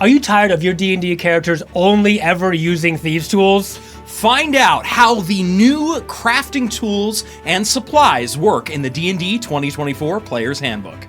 Are you tired of your D&D characters only ever using Thieves Tools? Find out how the new crafting tools and supplies work in the D&D 2024 Player's Handbook.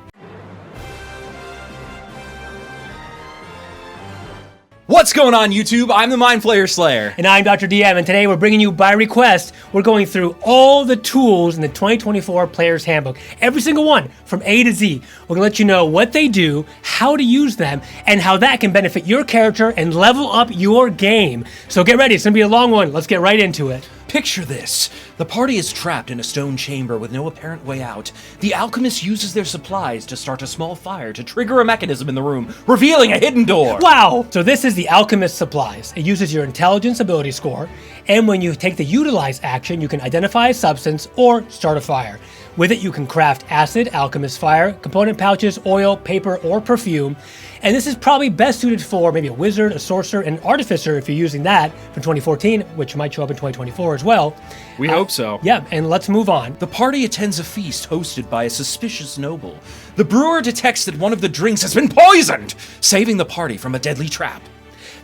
What's going on, YouTube? I'm the Mind Flayer Slayer. And I'm Dr. DM, and today we're bringing you, by request, we're going through all the tools in the 2024 Player's Handbook. Every single one, from A to Z. We're gonna let you know what they do, how to use them, and how that can benefit your character and level up your game. So get ready, it's gonna be a long one. Let's get right into it. Picture this. The party is trapped in a stone chamber with no apparent way out. The alchemist uses their supplies to start a small fire to trigger a mechanism in the room, revealing a hidden door. Wow! So this is the Alchemist Supplies. It uses your intelligence ability score, and when you take the utilize action, you can identify a substance or start a fire. With it, you can craft acid, alchemist fire, component pouches, oil, paper, or perfume. And this is probably best suited for maybe a wizard, a sorcerer, and artificer if you're using that from 2014, which might show up in 2024 as well. We hope so. Yeah, and let's move on. The party attends a feast hosted by a suspicious noble. The brewer detects that one of the drinks has been poisoned, saving the party from a deadly trap.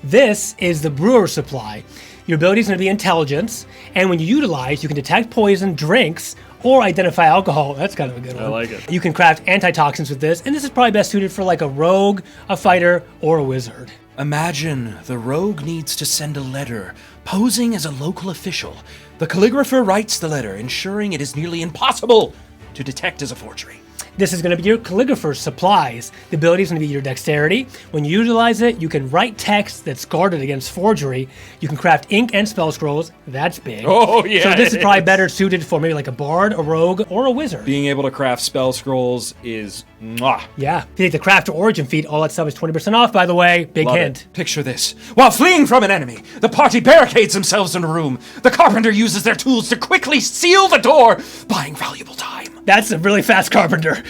This is the Brewer supply. Your ability is going to be intelligence, and when you utilize, you can detect poison drinks or identify alcohol. That's kind of a good one. I like it. You can craft antitoxins with this, and this is probably best suited for like a rogue, a fighter, or a wizard. Imagine the rogue needs to send a letter, posing as a local official. The calligrapher writes the letter, ensuring it is nearly impossible to detect as a forgery. This is going to be your Calligrapher's supplies. The ability is going to be your dexterity. When you utilize it, you can write text that's guarded against forgery. You can craft ink and spell scrolls. That's big. Oh, yeah. So this is probably better suited for maybe like a bard, a rogue, or a wizard. Being able to craft spell scrolls is mwah. Yeah. If you take the craft or origin feat, all that stuff is 20% off, by the way. Big Love hint. it. Picture this. While fleeing from an enemy, the party barricades themselves in a room. The carpenter uses their tools to quickly seal the door, buying valuable time. That's a really fast carpenter.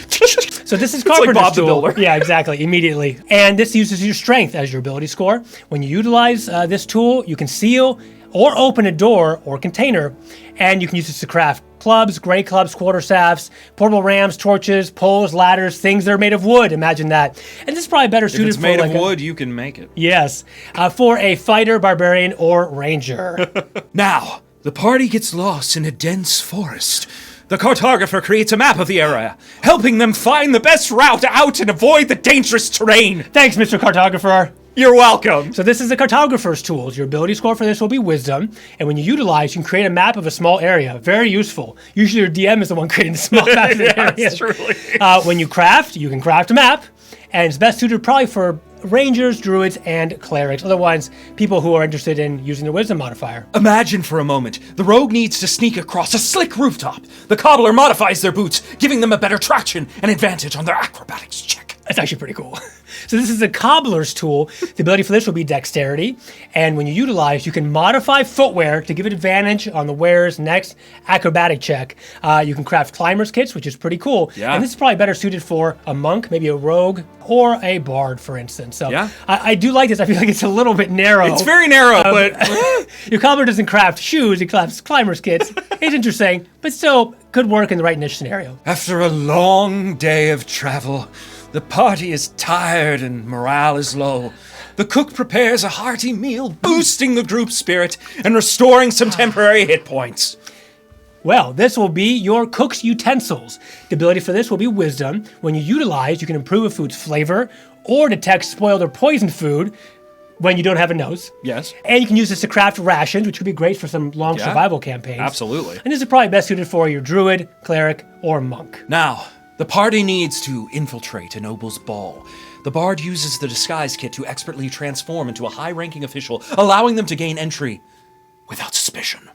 So this is Carpenter's like Bob the tool. Builder. Yeah, exactly, immediately. And this uses your strength as your ability score. When you utilize this tool, you can seal or open a door or container, and you can use this to craft clubs, great clubs, quarterstaffs, portable rams, torches, poles, ladders, things that are made of wood. Imagine that. And this is probably better suited for If it's made like of wood, you can make it. Yes, for a fighter, barbarian, or ranger. Now, the party gets lost in a dense forest. The Cartographer creates a map of the area, helping them find the best route out and avoid the dangerous terrain. Thanks, Mr. Cartographer. You're welcome. So this is the Cartographer's tools. Your ability score for this will be Wisdom, and when you utilize, you can create a map of a small area. Very useful. Usually your DM is the one creating the small map of the area. Yes, truly. When you craft, you can craft a map, and it's best suited probably for rangers, druids, and clerics. Otherwise, people who are interested in using the Wisdom modifier. Imagine for a moment, the rogue needs to sneak across a slick rooftop. The cobbler modifies their boots, giving them a better traction and advantage on their acrobatics check. That's actually pretty cool. So this is the Cobbler's tool. The ability for this will be dexterity. And when you utilize, you can modify footwear to give it advantage on the wearer's next acrobatic check. You can craft climber's kits, which is pretty cool. Yeah. And this is probably better suited for a monk, maybe a rogue, or a bard, for instance. So Yeah. I do like this. I feel like it's a little bit narrow. It's very narrow, but Your cobbler doesn't craft shoes, he crafts climber's kits. It's interesting, but still could work in the right niche scenario. after a long day of travel, the party is tired and morale is low. The cook prepares a hearty meal, boosting the group's spirit and restoring some temporary hit points. Well, this will be your cook's utensils. The ability for this will be Wisdom. When you utilize, you can improve a food's flavor or detect spoiled or poisoned food when you don't have a nose. Yes. And you can use this to craft rations, which could be great for some long Yeah. survival campaigns. Absolutely. And this is probably best suited for your druid, cleric, or monk. Now, the party needs to infiltrate a noble's ball. The bard uses the disguise kit to expertly transform into a high-ranking official, allowing them to gain entry without suspicion.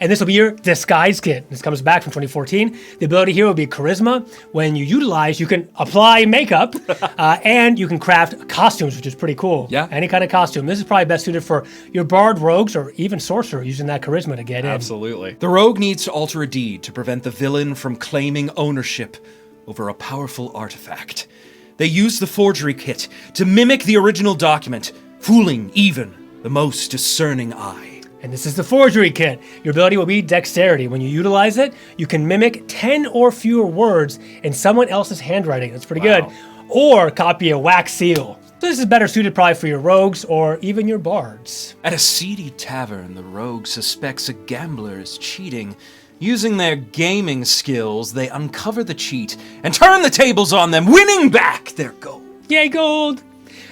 And this will be your disguise kit. This comes back from 2014. The ability here will be charisma. When you utilize, you can apply makeup and you can craft costumes, which is pretty cool. Yeah. Any kind of costume. This is probably best suited for your bard, rogues, or even sorcerer using that charisma to get in. Absolutely. The rogue needs to alter a deed to prevent the villain from claiming ownership over a powerful artifact. They use the Forgery Kit to mimic the original document, fooling even the most discerning eye. And this is the Forgery Kit. Your ability will be Dexterity. When you utilize it, you can mimic 10 or fewer words in someone else's handwriting. That's pretty good. Or copy a wax seal. So this is better suited probably for your rogues or even your bards. At a seedy tavern, the rogue suspects a gambler is cheating. Using their gaming skills, they uncover the cheat and turn the tables on them, winning back their gold. Yay, gold!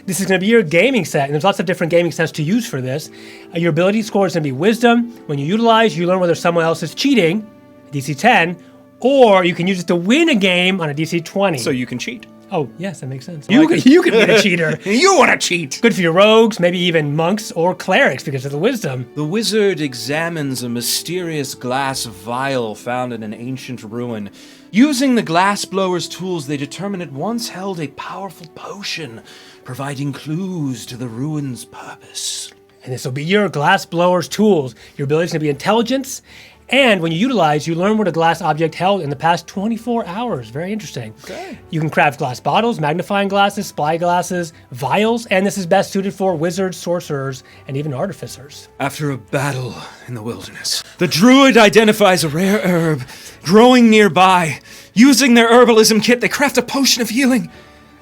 This is going to be your gaming set, and there's lots of different gaming sets to use for this. Your ability score is going to be Wisdom. When you utilize, you learn whether someone else is cheating, DC 10, or you can use it to win a game on a DC 20. So you can cheat. Oh, yes, that makes sense. You can be the cheater. You want to cheat! Good for your rogues, maybe even monks or clerics because of the wisdom. The wizard examines a mysterious glass vial found in an ancient ruin. Using the Glassblower's tools, they determine it once held a powerful potion, providing clues to the ruin's purpose. And this will be your Glassblower's tools. Your ability is going to be intelligence. And when you utilize, you learn what a glass object held in the past 24 hours. Very interesting. Okay. You can craft glass bottles, magnifying glasses, spy glasses, vials, and this is best suited for wizards, sorcerers, and even artificers. After a battle in the wilderness, the druid identifies a rare herb growing nearby. Using their Herbalism Kit, they craft a potion of healing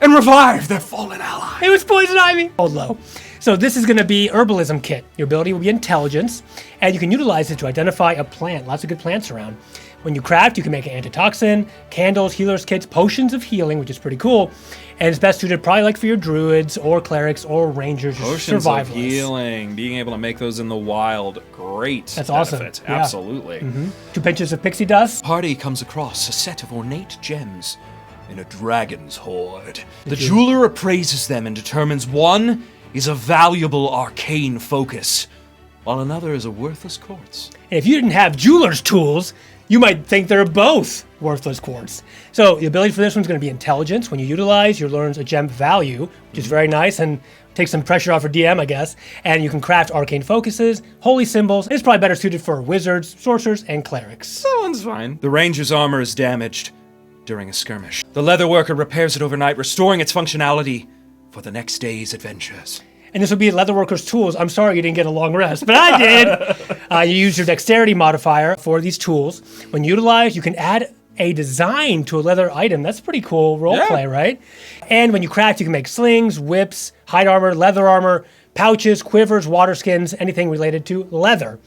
and revive their fallen ally. It was poison ivy! Hold low. So this is going to be Herbalism Kit. Your ability will be intelligence, and you can utilize it to identify a plant. Lots of good plants around. When you craft, you can make an antitoxin, candles, healer's kits, potions of healing, which is pretty cool. And it's best suited probably like for your druids or clerics or rangers, Potions survivalists. of healing, being able to make those in the wild, great. That's awesome. benefit. Yeah. Absolutely. 2 pinches of pixie dust. Party comes across a set of ornate gems in a dragon's hoard. The jeweler appraises them and determines one is a valuable arcane focus, while another is a worthless quartz. And if you didn't have jeweler's tools, you might think they're both worthless quartz. So the ability for this one's going to be intelligence. When you utilize, you learn a gem value, which is very nice and takes some pressure off your DM, I guess. And you can craft arcane focuses, holy symbols. It's probably better suited for wizards, sorcerers, and clerics. That one's fine. The ranger's armor is damaged during a skirmish. The Leatherworker repairs it overnight, restoring its functionality for the next day's adventures. And this will be Leatherworker's tools. I'm sorry you didn't get a long rest, but I did. You use your dexterity modifier for these tools. When you utilize, you can add a design to a leather item. That's pretty cool roleplay, right? And when you craft, you can make slings, whips, hide armor, leather armor, pouches, quivers, water skins, anything related to leather.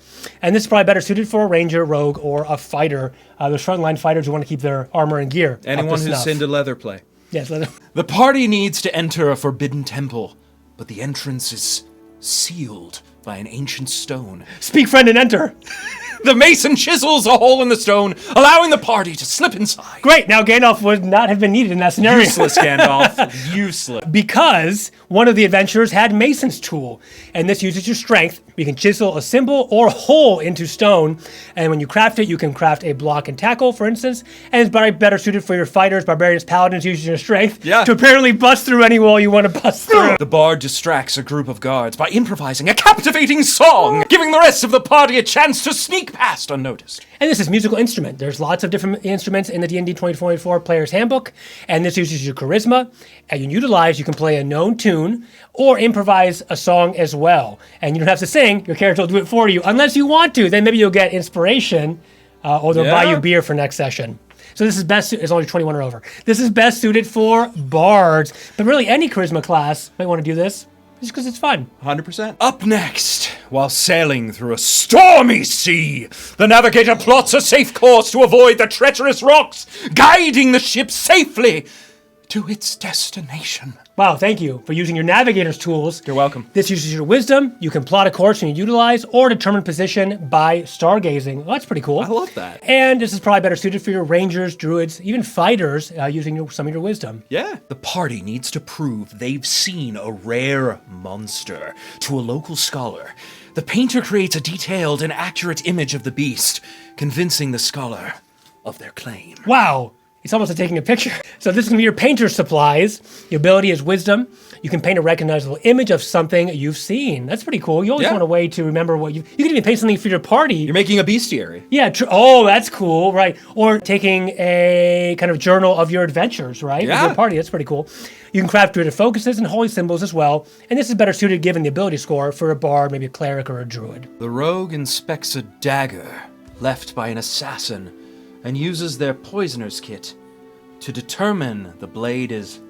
And this is probably better suited for a ranger, rogue, or a fighter. Those frontline fighters who want to keep their armor and gear. Anyone who's into leather play. Yes, leather. The party needs to enter a forbidden temple, but the entrance is sealed by an ancient stone. Speak, friend, and enter. The mason chisels a hole in the stone, allowing the party to slip inside. Great, now Gandalf would not have been needed in that scenario. Useless, Gandalf. Useless. Because one of the adventurers had Mason's tool, and this uses your strength. You can chisel a symbol or hole into stone, and when you craft it, you can craft a block and tackle, for instance, and it's probably better suited for your fighters, barbarians, paladins, using your strength to apparently bust through any wall you want to bust through. The bard distracts a group of guards by improvising a captivating song, giving the rest of the party a chance to sneak past unnoticed. And this is musical instrument. There's lots of different instruments in the D&D 2024 Player's Handbook, and this uses your charisma. And you utilize, you can play a known tune or improvise a song as well. And you don't have to sing, your character will do it for you, unless you want to. Then maybe you'll get inspiration, or they'll buy you beer for next session. So this is best, it's only 21 or over. This is best suited for bards, but really any charisma class might want to do this. Just because it's fun. 100%. Up next, while sailing through a stormy sea, the Navigator plots a safe course to avoid the treacherous rocks, guiding the ship safely to its destination. Wow, thank you for using your Navigator's tools. You're welcome. This uses your wisdom. You can plot a course when you utilize or determine position by stargazing. Well, that's pretty cool. I love that. And this is probably better suited for your rangers, druids, even fighters using some of your wisdom. Yeah. The party needs to prove they've seen a rare monster to a local scholar. The painter creates a detailed and accurate image of the beast, convincing the scholar of their claim. Wow. It's almost like taking a picture. So this is going to be your painter's supplies. Your ability is wisdom. You can paint a recognizable image of something you've seen. That's pretty cool. You always want a way to remember what you can even paint something for your party. You're making a bestiary. Yeah. Oh, that's cool. Right. Or taking a kind of journal of your adventures, right? Yeah. With your party. That's pretty cool. You can craft druid focuses and holy symbols as well. And this is better suited given the ability score for a bard, maybe a cleric or a druid. The rogue inspects a dagger left by an assassin and uses their poisoner's kit to determine the blade is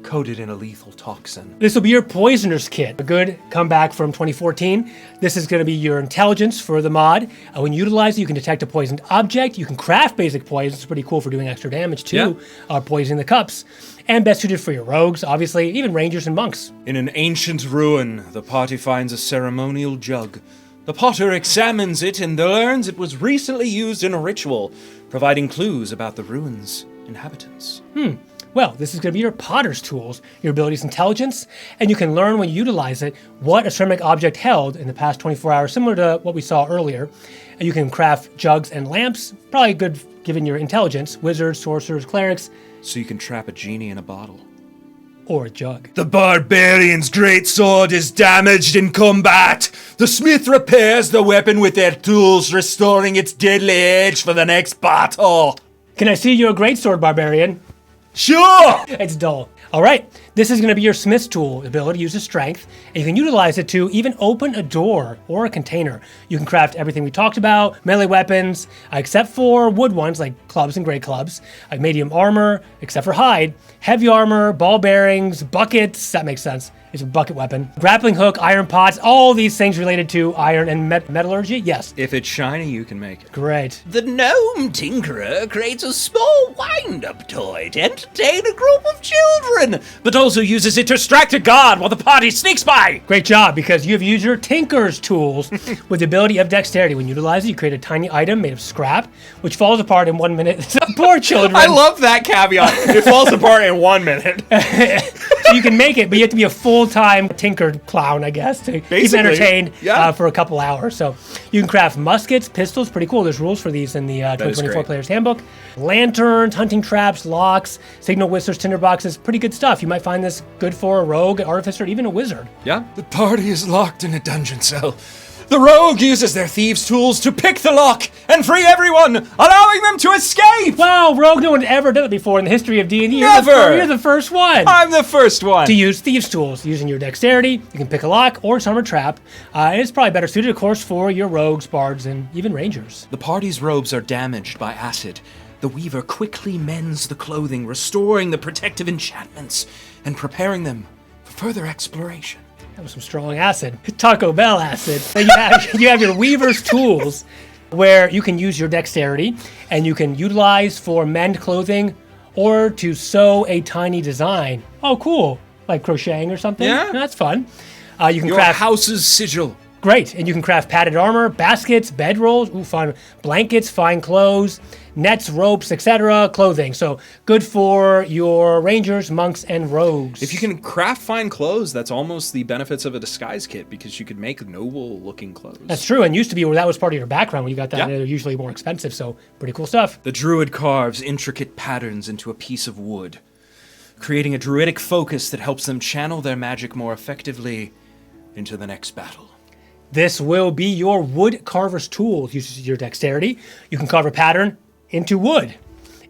coated in a lethal toxin. This will be your Poisoner's Kit, a good comeback from 2014. This is going to be your intelligence for the mod. When you utilize it, you can detect a poisoned object. You can craft basic poisons. It's pretty cool for doing extra damage too, poisoning the cups. And best suited for your rogues, obviously, even rangers and monks. In an ancient ruin, the party finds a ceremonial jug. The potter examines it and learns it was recently used in a ritual, providing clues about the ruin's inhabitants. Well, this is going to be your potter's tools, your ability's intelligence, and you can learn when you utilize it what a ceramic object held in the past 24 hours, similar to what we saw earlier. And you can craft jugs and lamps, probably good given your intelligence, wizards, sorcerers, clerics. So you can trap a genie in a bottle. Or a jug. The barbarian's great sword is damaged in combat. The smith repairs the weapon with their tools, restoring its deadly edge for the next battle. Can I see your greatsword, barbarian? Sure! It's dull. All right, this is going to be your smith's tool, ability uses strength, and you can utilize it to even open a door or a container. You can craft everything we talked about, melee weapons, except for wood ones like clubs and great clubs, medium armor, except for hide, heavy armor, ball bearings, buckets, that makes sense. It's a bucket weapon. Grappling hook, iron pots, all these things related to iron and metallurgy, yes. If it's shiny, you can make it. Great. The gnome tinkerer creates a small wind-up toy to entertain a group of children, but also uses it to distract a guard while the party sneaks by. Great job, because you have used your tinker's tools with the ability of dexterity. When you utilize it, you create a tiny item made of scrap, which falls apart in 1 minute. Poor children. I love that caveat. It falls apart in 1 minute. So you can make it, but you have to be a full-time tinker clown, I guess, to keep entertained for a couple hours. So you can craft muskets, pistols, pretty cool. There's rules for these in the 2024 Player's Handbook. Lanterns, hunting traps, locks, signal whistles, tinderboxes, pretty good stuff. You might find this good for a rogue, an artificer, even a wizard. Yeah. The party is locked in a dungeon cell. The rogue uses their thieves' tools to pick the lock and free everyone, allowing them to escape! Wow, rogue, no one ever done it before in the history of D&D. Never! You're the first one. I'm the first one. To use thieves' tools. Using your dexterity, you can pick a lock or disarm a trap. And it's probably better suited, of course, for your rogues, bards, and even rangers. The party's robes are damaged by acid. The weaver quickly mends the clothing, restoring the protective enchantments and preparing them for further exploration. That was some strong acid. Taco Bell acid. And you have your weaver's tools, where you can use your dexterity and you can utilize for mend clothing or to sew a tiny design. Oh, cool. Like crocheting or something? Yeah. That's fun. You can Your craft house's sigil. Great, and you can craft padded armor, baskets, bedrolls, fun, blankets, fine clothes, nets, ropes, etc., clothing. So good for your rangers, monks, and rogues. If you can craft fine clothes, that's almost the benefits of a disguise kit because you could make noble-looking clothes. That's true, and used to be where that was part of your background when you got that. They're usually more expensive, so pretty cool stuff. The druid carves intricate patterns into a piece of wood, creating a druidic focus that helps them channel their magic more effectively into the next battle. This will be your Woodcarver's tool. Uses your dexterity. You can carve a pattern into wood.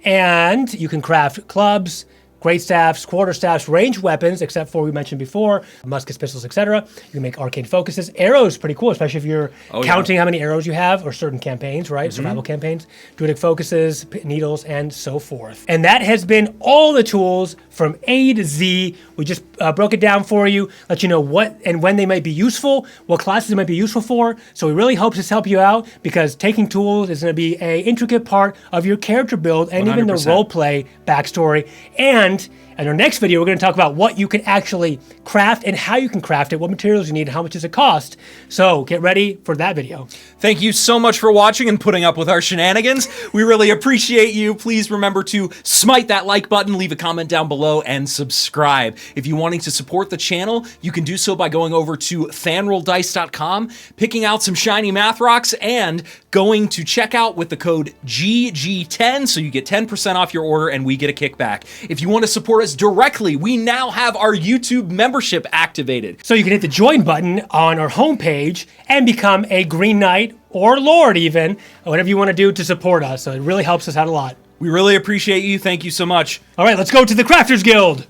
And you can craft clubs, great staffs, quarterstaffs, ranged weapons, except for we mentioned before, muskets, pistols, etc. You can make arcane focuses. Arrows, pretty cool, especially if you're counting how many arrows you have, or certain campaigns, right? Survival campaigns. Druidic focuses, needles, and so forth. And that has been all the tools from A to Z. We just broke it down for you, let you know what and when they might be useful, what classes they might be useful for. So we really hope this help you out, because taking tools is going to be an intricate part of your character build and 100%. Even the roleplay backstory. And in our next video, we're going to talk about what you can actually craft and how you can craft it, what materials you need, and how much does it cost. So get ready for that video. Thank you so much for watching and putting up with our shenanigans. We really appreciate you. Please remember to smite that like button, leave a comment down below, and subscribe. If you're wanting to support the channel, you can do so by going over to fanrolldice.com, picking out some shiny math rocks, and going to checkout with the code GG10 so you get 10% off your order and we get a kickback. If you want to support us directly, we now have our YouTube membership activated. So you can hit the join button on our homepage and become a Green Knight or Lord even, or whatever you want to do to support us. So it really helps us out a lot. We really appreciate you. Thank you so much. All right, let's go to the Crafters Guild.